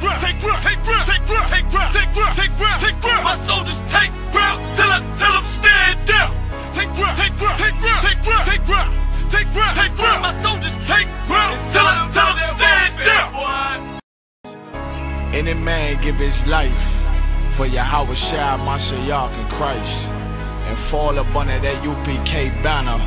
ground, take ground, take ground, take ground, take ground, take ground, take ground, take ground. My soldiers take ground till them stand down. Take ground, take ground, take ground, take ground, take ground, take ground, take ground. My soldiers take ground till them stand down. Any man give his life for Yahweh Shai, Mashiach, and Christ, and fall up under that U.P.K banner.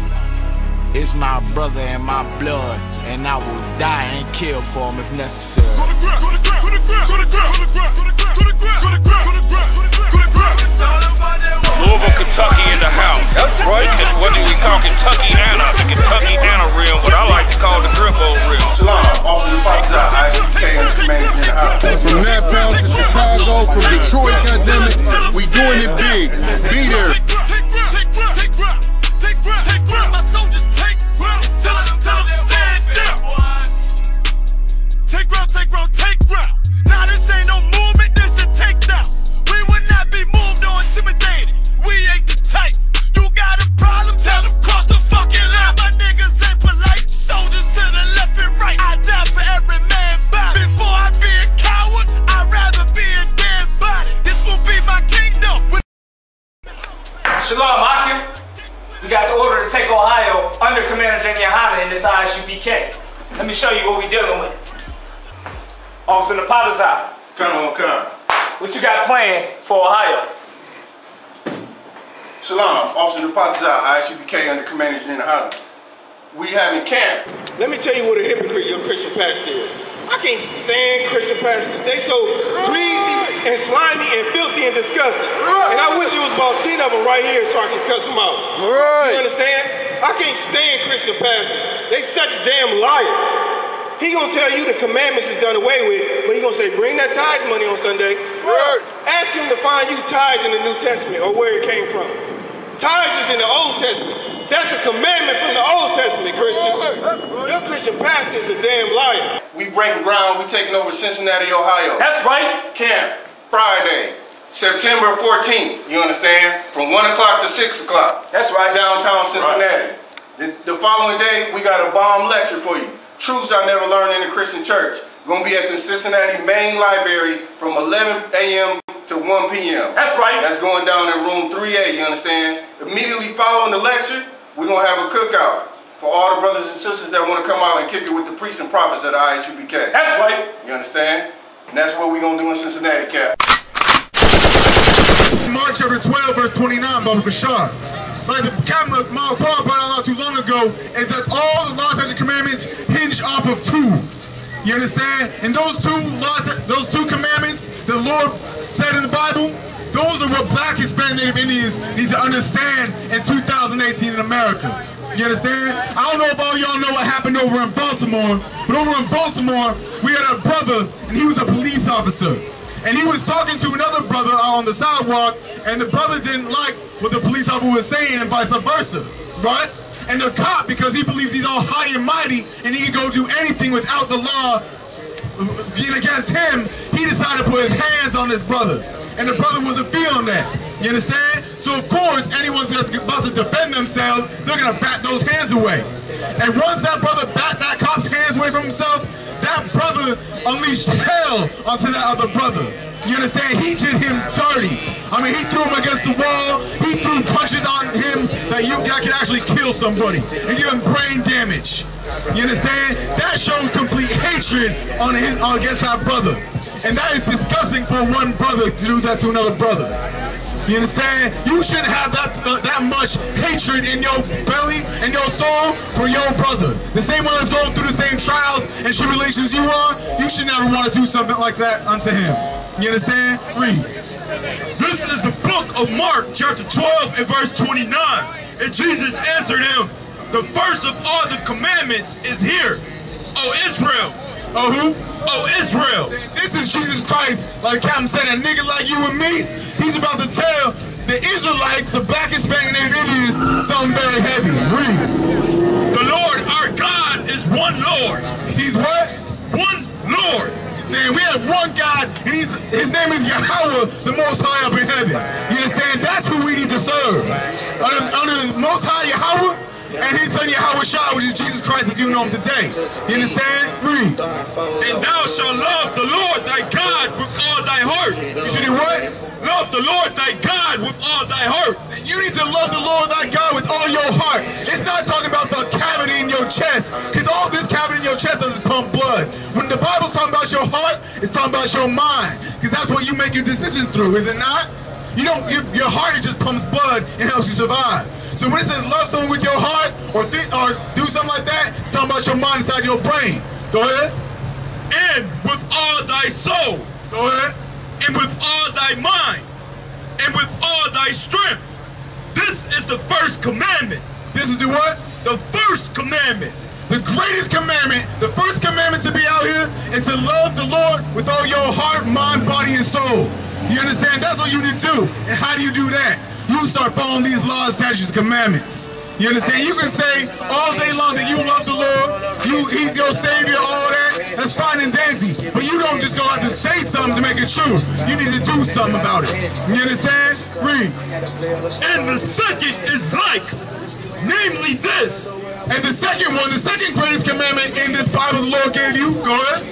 It's my brother and my blood, and I will die and kill for him if necessary. Go to ground, go to ground, go to ground, go to ground, go to ground, go to ground, go to ground, go to ground, go to ground, go to ground. It's all about that. Louisville, Kentucky in the house. That's right. What do we call Kentucky-Anna? The Kentucky-Anna rim, but I like to call the Grippo rim. SHALAM, officer of I.S.U.P.K and the commander in the house. From Napa to Chicago, from Detroit, goddammit, we doing it big. Be there. Take ground, take ground, take ground, take ground, take ground. My soldiers take ground till them stand down. Take ground, take ground, take ground. Now this ain't no movement, this a takedown. We will not be moved or intimidated. We ain't the type. You got a problem, tell them cross the fucking line. My niggas ain't polite. Soldiers to the left and right. I die for every man body. Before I be a coward, I'd rather be a dead body. This will be my kingdom. Shalom, I.S.U.P.K. We got the order to take Ohio under Commander GEN.YAHANNA in this I.S.U.P.K. Let me show you what we dealing with. Officer Napata's. Come on, come. What you got planned for Ohio? SHALAM, officer of I.S.U.P.K under commander in the house. We having camp. Let me tell you what a hypocrite your Christian pastor is. I can't stand Christian pastors. They so greasy and slimy and filthy and disgusting. And I wish it was about 10 of them right here so I can cuss them out. You understand? I can't stand Christian pastors. They such damn liars. He gonna tell you the commandments is done away with, but he gonna say, bring that tithe money on Sunday. Ask him to find you tithes in the New Testament or where it came from. Tithes is in the Old Testament. That's a commandment from the Old Testament, Christians. Your Christian pastor is a damn liar. We breaking ground. We taking over Cincinnati, Ohio. That's right. Camp Friday, September 14th. You understand? From 1 o'clock to 6 o'clock. That's right. Downtown Cincinnati. Right. The following day, we got a bomb lecture for you. Truths I never learned in the Christian church. We're gonna be at the Cincinnati main library from 11 a.m. to 1 p.m. That's right. That's going down in room 3A, you understand? Immediately following the lecture, we're gonna have a cookout for all the brothers and sisters that want to come out and kick it with the priests and prophets at the I.S.U.P.K. That's right. You understand? And that's what we're gonna do in Cincinnati, Cap. Mark chapter 12, verse 29, Baba Bashar. Like the Captain Mal Qual brought out not too long ago, is that all the laws and commandments hinge off of two. You understand? And those two laws, those two commandments the Lord said in the Bible, those are what Black Hispanic Native Indians need to understand in 2018 in America. You understand? I don't know if all y'all know what happened over in Baltimore, but over in Baltimore, we had a brother, and he was a police officer. And he was talking to another brother on the sidewalk, and the brother didn't like what the police officer was saying and vice versa, right? And the cop, because he believes he's all high and mighty and he can go do anything without the law being against him, he decided to put his hands on his brother. And the brother wasn't feeling that. You understand? So of course, anyone's that's about to defend themselves, they're gonna bat those hands away. And once that brother bat that cop's hands away from himself, that brother unleashed hell onto that other brother. You understand? He did him dirty. I mean, he threw him against the wall. He threw punches on him that could actually kill somebody and give him brain damage. You understand? That showed complete hatred against that brother. And that is disgusting for one brother to do that to another brother. You understand? You shouldn't have that much hatred in your belly and your soul for your brother. The same one that's going through the same trials and tribulations you are, you should never want to do something like that unto him. You understand? Read. This is the book of Mark, chapter 12 and verse 29. And Jesus answered him, the first of all the commandments is here, O Israel. Oh, who? Oh, Israel. This is Jesus Christ, like Captain said, a nigga like you and me, he's about to tell the Israelites, the Black Hispanic Native Indians, something very heavy. Read. The Lord our God is one Lord. He's what? One Lord. Saying we have one God, and his name is Yahweh, the Most High up in heaven. You understand? That's who we need to serve. Under the Most High Yahweh, and his son Yahweh Shai, which is Jesus Christ as you know him today. You understand? Read. And thou shalt love the Lord thy God the Lord thy God with all thy heart. You need to love the Lord thy God with all your heart. It's not talking about the cavity in your chest, because all this cavity in your chest doesn't pump blood. When the Bible's talking about your heart, it's talking about your mind, because that's what you make your decision through, is it not? Your heart just pumps blood and helps you survive. So when it says love someone with your heart or do something like that, it's talking about your mind inside your brain. Go ahead. And with all thy soul. Go ahead. And with all thy mind. And with all thy strength. This is the first commandment. This is the what? The first commandment. The greatest commandment, the first commandment to be out here is to love the Lord with all your heart, mind, body, and soul. You understand? That's what you need to do. And how do you do that? You start following these laws, statutes, commandments. You understand? You can say all day long that you love the Lord, He's your Savior, all that. That's fine and dandy. But you don't just go out to say something to make it true. You need to do something about it. You understand? Read. And the second is like, namely this. And the second one, the second greatest commandment in this Bible the Lord gave you, go ahead.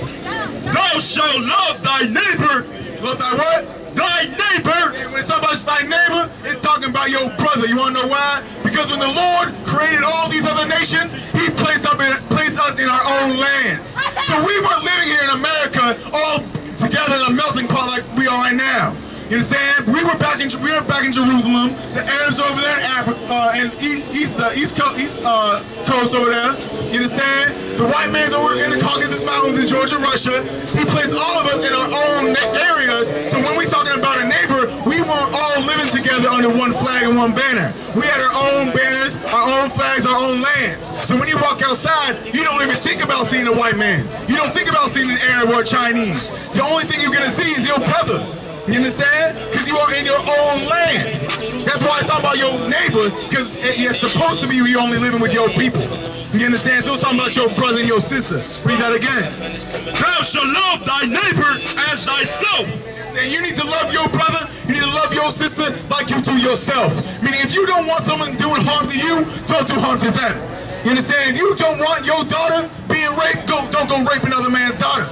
Thou shalt love thy neighbor. Love thy what? Thy neighbor. And when somebody's thy neighbor, it's talking about your brother. You want to know why? Because when the Lord created all these other nations, He placed us in our own lands. So we weren't living here in America all together in a melting pot like we are right now. You understand? We were back in Jerusalem. The Arabs over there in Africa and the East Coast over there. You understand? The white man's over in the Caucasus Mountains in Georgia, Russia. He placed all of us in our own areas. So when we're talking about a neighbor, we weren't all living together under one flag and one banner. We had our own banners, our own flags, our own lands. So when you walk outside, you don't even think about seeing a white man. You don't think about seeing an Arab or a Chinese. The only thing you're gonna see is your brother. You understand? Because you are in your own land. That's why I talk about your neighbor, because it's supposed to be you only living with your people. You understand? So it's talking about your brother and your sister. Read that again. Thou shalt love thy neighbor as thyself. And you need to love your brother, you need to love your sister like you do yourself. Meaning if you don't want someone doing harm to you, don't do harm to them. You understand? If you don't want your daughter being raped, don't go rape another man's daughter.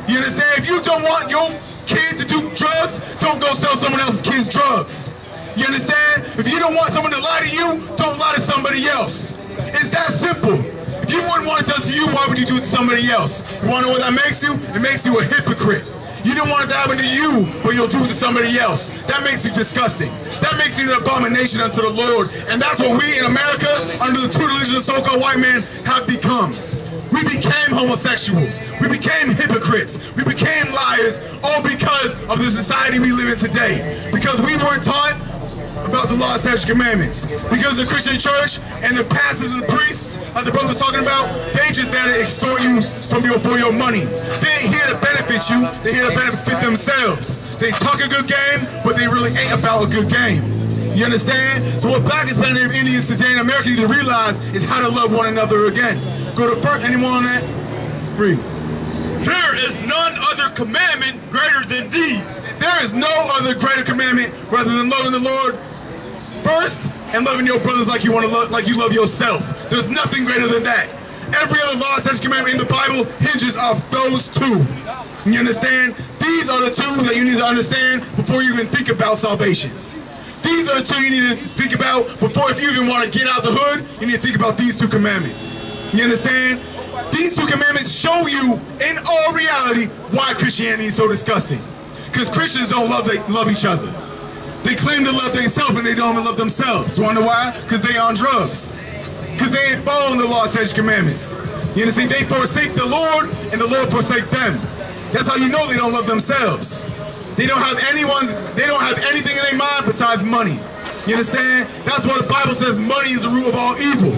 You understand? If you don't want your kid to do drugs, don't go sell someone else's kid's drugs. You understand? If you don't want someone to lie to you, don't lie to somebody else. It's that simple. If you wouldn't want it done to you, why would you do it to somebody else? You want to know what that makes you? It makes you a hypocrite. You don't want it to happen to you, but you'll do it to somebody else. That makes you disgusting. That makes you an abomination unto the Lord. And that's what we in America, under the tutelage of the so-called white man, have become. We became homosexuals. We became hypocrites. We became liars, all because of the society we live in today. Because we weren't taught about the law, statutes, commandments. Because the Christian church and the pastors and the priests, like the brother was talking about, they just there to extort you for your money. They ain't here to benefit you, they're here to benefit themselves. They talk a good game, but they really ain't about a good game. You understand? So what Black, Hispanic, and Indians today in America need to realize is how to love one another again. Go to first, anyone on that? Read. There is none other commandment greater than these. There is no other greater commandment rather than loving the Lord first and loving your brothers like you want to love, like you love yourself. There's nothing greater than that. Every other law, statute, commandment in the Bible hinges off those two. You understand? These are the two that you need to understand before you even think about salvation. These are the two you need to think about before, if you even want to get out the hood, you need to think about these two commandments. You understand? These two commandments show you, in all reality, why Christianity is so disgusting. Because Christians don't love each other. They claim to love themselves and they don't even love themselves. You wonder why? Because they on drugs. Because they ain't following the law, statutes, commandments. You understand? They forsake the Lord and the Lord forsake them. That's how you know they don't love themselves. They don't have anything in their mind besides money. You understand? That's why the Bible says money is the root of all evil.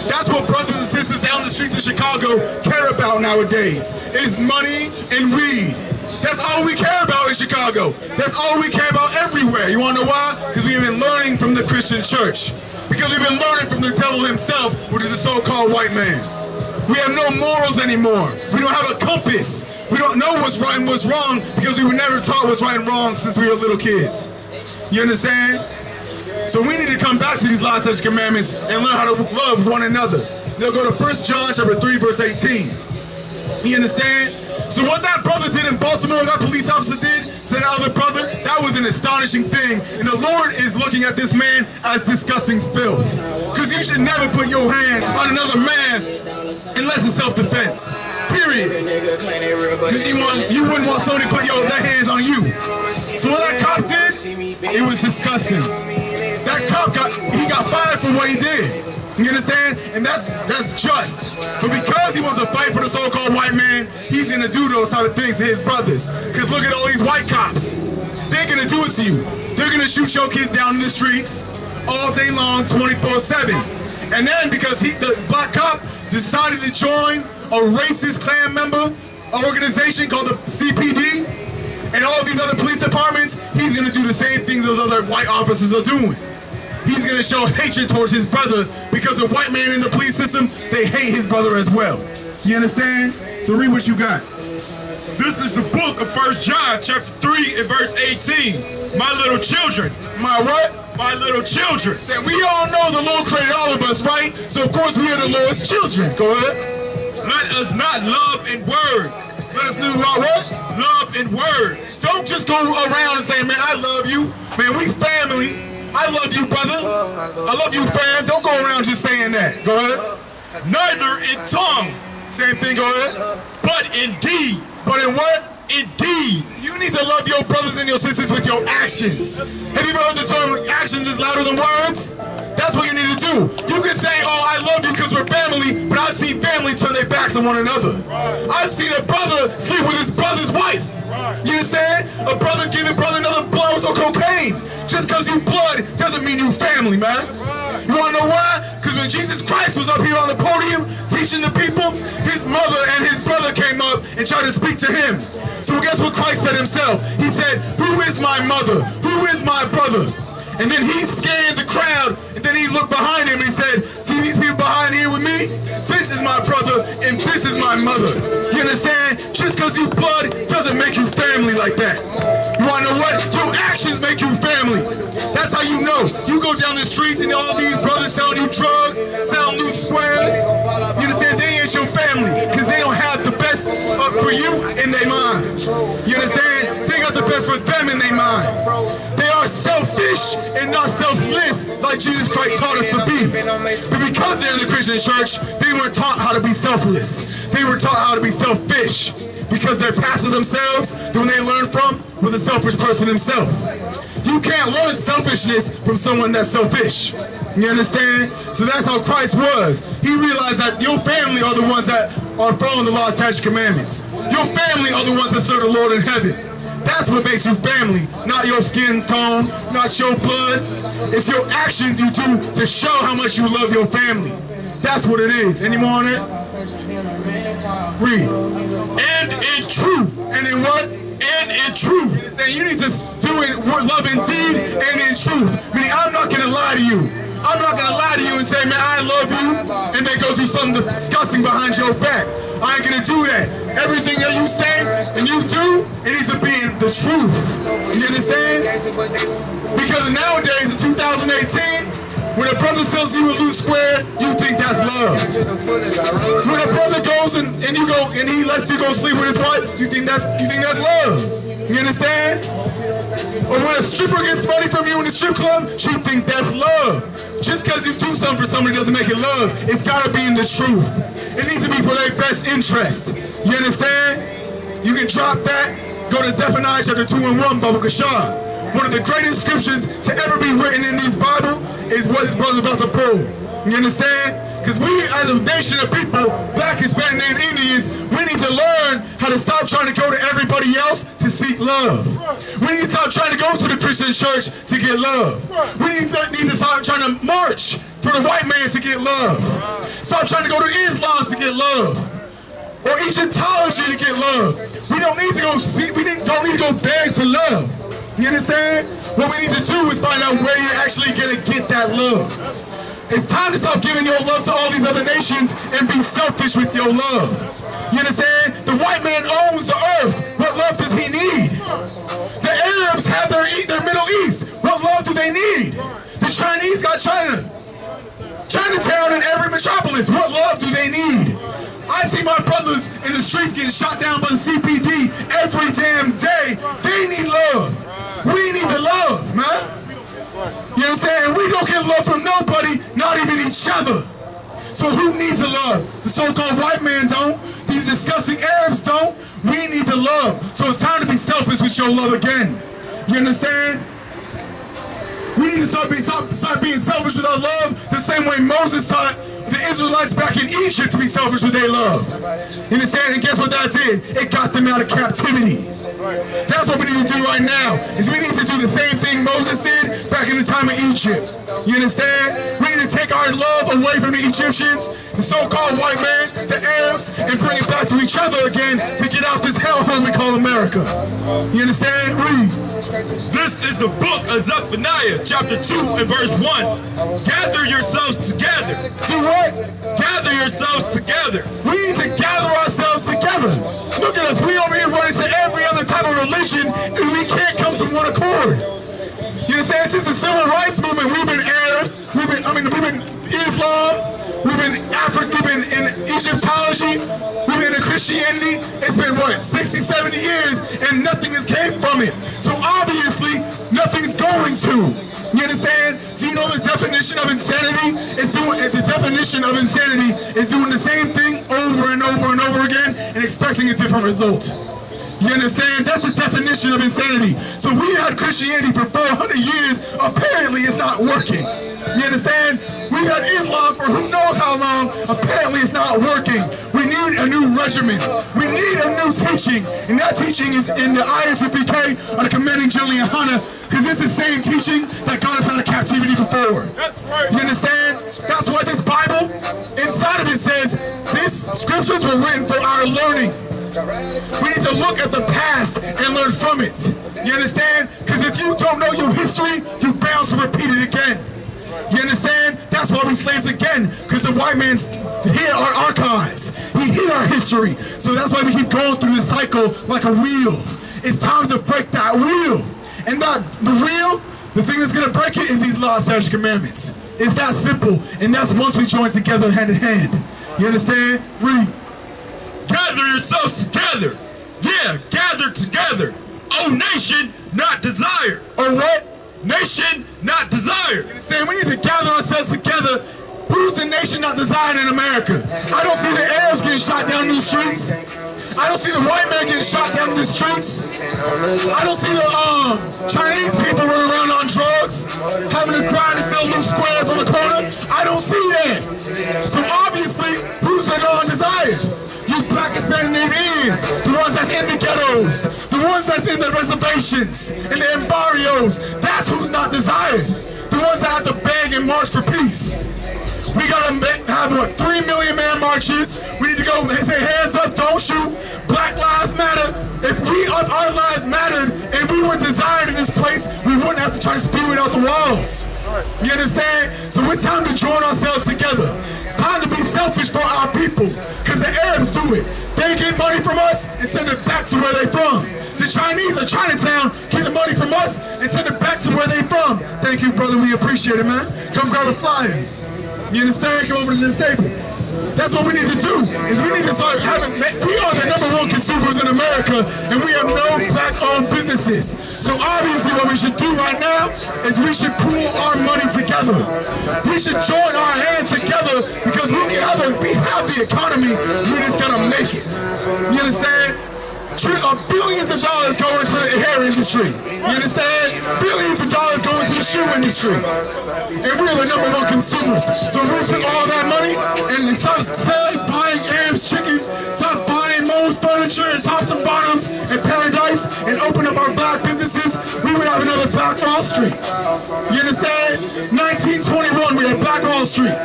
That's what brothers and sisters down the streets of Chicago care about nowadays, is money and weed. That's all we care about in Chicago. That's all we care about everywhere. You want to know why? Because we've been learning from the Christian church. Because we've been learning from the devil himself, which is the so-called white man. We have no morals anymore. We don't have a compass. We don't know what's right and what's wrong because we were never taught what's right and wrong since we were little kids. You understand? So we need to come back to these laws, statutes, commandments and learn how to love one another. They'll go to 1 John chapter 3, verse 18. You understand? So what that brother did in Baltimore, that police officer did to that other brother, that was an astonishing thing, and the Lord is looking at this man as disgusting filth. Because you should never put your hand on another man unless it's self-defense. Period. Because you wouldn't want somebody to put their hands on you. So what that cop did, it was disgusting. That cop got fired for what he did. You understand? And that's just. But because he wants to fight for the so-called white man, he's gonna do those type of things to his brothers. Because look at all these white cops. They're gonna do it to you. They're gonna shoot your kids down in the streets all day long, 24/7. And then because the black cop decided to join a racist Klan member organization called the CPD and all these other police departments, he's gonna do the same things those other white officers are doing. He's gonna show hatred towards his brother because the white man in the police system, they hate his brother as well. You understand? So read what you got. This is the book of 1 John chapter 3 and verse 18. My little children. My what? My little children. And we all know the Lord created all of us, right? So of course we are the Lord's children. Go ahead. Let us not love in word. Let us do what? Love in word. Don't just go around and say, man, I love you. Man, we family. I love you, brother. I love you, fam. Don't go around just saying that. Go ahead. Neither in tongue. Same thing, go ahead. But in deed. But in what? Indeed. You need to love your brothers and your sisters with your actions. Have you ever heard the term actions is louder than words? That's what you need to do. You can say, oh, I love you because we're family, but I've seen family turn their backs on one another. I've seen a brother sleep with his brother's wife. You understand? A brother giving brother another blows of cocaine. Just because you blood doesn't mean you family, man. You want to know why? Because when Jesus Christ was up here on the podium teaching the people, his mother and his brother came up and tried to speak to him. So guess what Christ said himself? He said, who is my mother? Who is my brother? And then he scanned the crowd, and then he looked behind him and he said, see these people behind here with me? This is my brother, and this is my mother. You understand? Just because you blood doesn't make you family like that. You want to know what? Your actions make you family. That's how you know. You go down the streets and all these brothers selling you drugs, selling you squares. You understand? They ain't your family, because they don't have the best for you in their mind. You understand? They got the best for them in their mind. They are selfish and not selfless like Jesus Christ taught us to be. But because they're in the Christian church, they weren't taught how to be selfless. They were taught how to be selfish because their pastor themselves, the one they learned from, was a selfish person himself. You can't learn selfishness from someone that's selfish. You understand? So that's how Christ was. He realized that your family are the ones that are following the law, statutes, commandments. Your family are the ones that serve the Lord in heaven. That's what makes you family, not your skin tone, not your blood. It's your actions you do to show how much you love your family. That's what it is. Any more on it? Read. And in truth. And in what? And in truth. And you need to do it with love in deed and in truth. Meaning, I'm not going to lie to you. I'm not going to lie to you and say, man, I love you, and then go do something disgusting behind your back. I ain't going to do that. Everything that you say and you do, it needs to be in the truth. You understand? Because nowadays, in 2018, when a brother sells you a loose square, you think that's love. When a brother goes and he lets you go sleep with his wife, you think that's love. You understand? Or when a stripper gets money from you in the strip club, she thinks that's love. Just because you do something for somebody doesn't make it love. It's got to be in the truth. It needs to be for their best interest. You understand? You can drop that. Go to Zephaniah chapter 2 and 1, Baba Kashar. One of the greatest scriptures to ever be written in this Bible is what his brother's about to pull. You understand? Because we as a nation of people, Black, Hispanic, Native Indians, we need to learn how to stop trying to go to everybody else to seek love. We need to stop trying to go to the Christian church to get love. We need to stop trying to march for the white man to get love. Stop trying to go to Islam to get love. Or Egyptology to get love. We don't need to go don't need to go beg for love. You understand? What we need to do is find out where you're actually gonna get that love. It's time to stop giving your love to all these other nations and be selfish with your love. You understand? The white man owns the earth. What love does he need? The Arabs have their Middle East. What love do they need? The Chinese got China. Chinatown in every metropolis. What love do they need? I see my brothers in the streets getting shot down by the CPD every damn day. They need love. We need to You know what I'm saying? We don't get love from nobody, not even each other. So who needs the love? The so-called white man don't. These disgusting Arabs don't. We need the love. So it's time to be selfish with your love again. You understand? We need to start being selfish with our love the same way Moses taught the Israelites back in Egypt to be selfish with their love. You understand? And guess what that did? It got them out of captivity. That's what we need to do right now, is we need to do the same thing Moses did back in the time of Egypt. You understand? We need to take our love away from the Egyptians, the so-called white man, the Arabs, and bring it back to each other again to get out this hellhole we call America. You understand? Read. This is the book of Zephaniah, chapter 2 and verse 1. Gather yourselves together. Do what? Gather yourselves together. We need to gather ourselves together. Look at us. We over here running to every other type of religion, and we can't come to one accord. You understand? Since the civil rights movement, we've been Arabs, we've been Islam, we've been African, we've been in Egyptology, we've been in Christianity. It's been what, 60, 70 years, and nothing has came from it. So obviously, nothing's going to. You understand? So you know the definition of insanity is doing the same thing over and over and over again and expecting a different result. You understand? That's the definition of insanity. So we had Christianity for 400 years. Apparently it's not working. You understand? We had Islam for who knows how long. Apparently it's not working. We need a new regimen. We need a new teaching. And that teaching is in the I.S.U.P.K, or the commanding GEN.YAHANNA, because it's the same teaching that got us out of captivity before. You understand? That's why this Bible, inside of it says, these scriptures were written for our learning. We need to look at the past and learn from it. You understand? Because if you don't know your history, you're bound to repeat it again. You understand? That's why we slaves again. Because the white man's hid our archives. He hid our history. So that's why we keep going through this cycle like a wheel. It's time to break that wheel. And the thing that's going to break it is these laws, statutes, and commandments. It's that simple. And that's once we join together hand in hand. You understand? Read. Gather yourselves together. Yeah, gather together. Oh, nation, not desire. Oh, what? Nation, not desire. Saying we need to gather ourselves together. Who's the nation not desired in America? I don't see the Arabs getting shot down in the streets. I don't see the white man getting shot down in the streets. I don't see the Chinese people running around on drugs, having to cry and sell loose squares on the corner. I don't see that. So obviously, who's the non-desired? You black Hispanic is the ones that's in the ghettos, the ones that's in the reservations, in the barrios. That's who's not desired. The ones that have to beg and march for peace. We gotta have what, 3 million man marches. We need to go and say hands up, don't shoot. Black lives matter. If our lives mattered and we were desired in this place, we wouldn't have to try to spew it out the walls. You understand? So it's time to join ourselves together. It's time to be selfish for our people, because the Arabs do it. They get money from us and send it back to where they're from. The Chinese of Chinatown get the money from us and send it back to where they're from. Thank you, brother. We appreciate it, man. Come grab a flyer. You understand? Come over to this table. That's what we need to do, is we need to start having, we are the #1 consumers in America, and we have no black-owned businesses. So obviously what we should do right now is we should pool our money together. We should join our hands together, because we have the economy, we just gotta make it. You understand? Billions of dollars go into the hair industry. You understand? Billions of dollars go into the shoe industry. And we're the #1 consumers. So we took all that money and start selling, buying Arabs chicken, start buying Mo's furniture and tops and bottoms and Paradise, and open up our black businesses, we would have another Black Wall Street. You understand? 1921, we had Black Wall Street.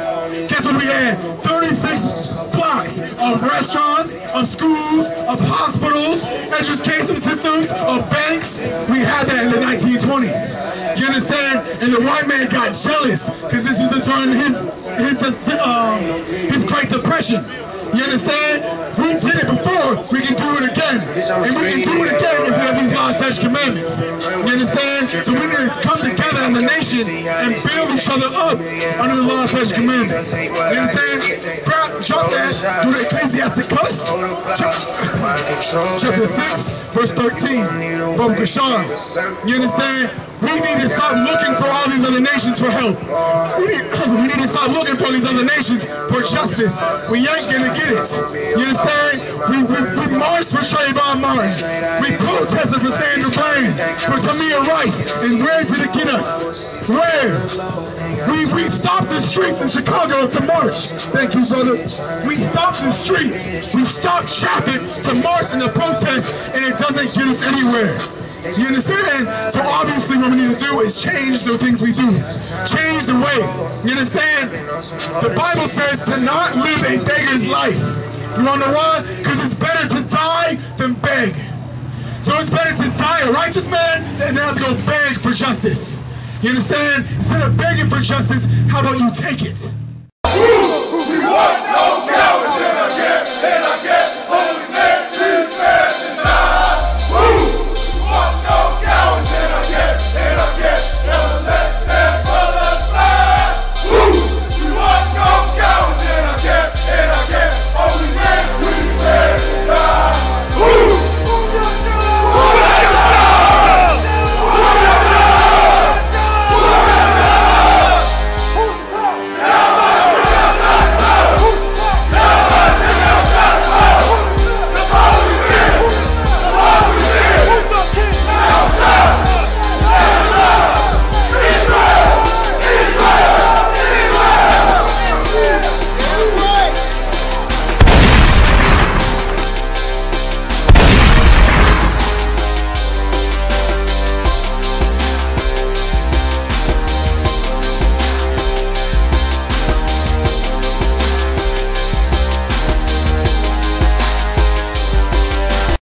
Guess what we had? 36 blocks of restaurants, of schools, of hospitals, education systems, of banks. We had that in the 1920s. You understand? And the white man got jealous, because this was the turn his Great Depression. You understand? We did it before, we can do it again. And we can do it again if we have these laws, statutes, commandments. You understand? So we need to come together as a nation and build each other up under the laws, statutes, commandments. You understand? Drop that, do the Ecclesiasticus, chapter 6, verse 13. Brother Bashar. You understand? We we need to stop looking for all these other nations for help. We need to stop looking for these other nations for justice. We ain't gonna get it. You understand? We marched for Trayvon Martin. We protested for Sandra Bland, for Tamir Rice. And where did it get us? Where? We stopped the streets in Chicago to march. Thank you, brother. We stopped the streets. We stopped traffic to march and to protest, and it doesn't get us anywhere. You understand? So obviously what we need to do is change the things we do. Change the way. You understand? The Bible says to not live a beggar's life. You wanna know why? Because it's better to die than beg. So it's better to die a righteous man than have to go beg for justice. You understand? Instead of begging for justice, how about you take it?